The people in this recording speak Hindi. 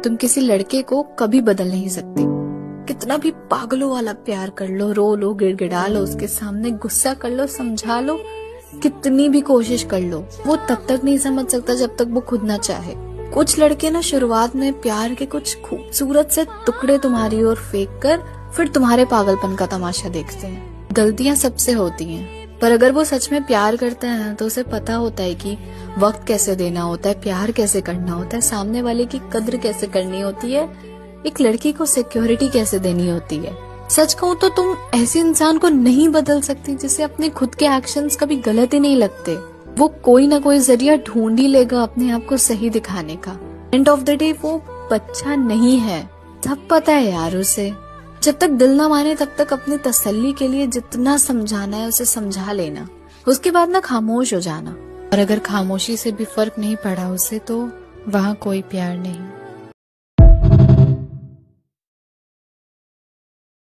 तुम किसी लड़के को कभी बदल नहीं सकते। कितना भी पागलों वाला प्यार कर लो, रो लो, गिड़गिड़ा लो, उसके सामने गुस्सा कर लो, समझा लो, कितनी भी कोशिश कर लो, वो तब तक नहीं समझ सकता जब तक वो खुद ना चाहे। कुछ लड़के ना शुरुआत में प्यार के कुछ खूबसूरत से टुकड़े तुम्हारी ओर फेंक कर फिर तुम्हारे पागलपन का तमाशा देखते हैं। गलतियां सबसे होती हैं, पर अगर वो सच में प्यार करता है ना तो उसे पता होता है कि वक्त कैसे देना होता है, प्यार कैसे करना होता है, सामने वाले की कद्र कैसे करनी होती है, एक लड़की को सिक्योरिटी कैसे देनी होती है। सच कहूँ तो तुम ऐसे इंसान को नहीं बदल सकती जिसे अपने खुद के एक्शंस कभी गलत ही नहीं लगते। वो कोई ना कोई जरिया ढूंढ ही लेगा अपने आप को सही दिखाने का। एंड ऑफ द डे वो बच्चा नहीं है, सब पता है यार उसे। जब तक दिल ना माने तब तक अपनी तसल्ली के लिए जितना समझाना है उसे समझा लेना, उसके बाद ना खामोश हो जाना। और अगर खामोशी से भी फर्क नहीं पड़ा उसे तो वहाँ कोई प्यार नहीं।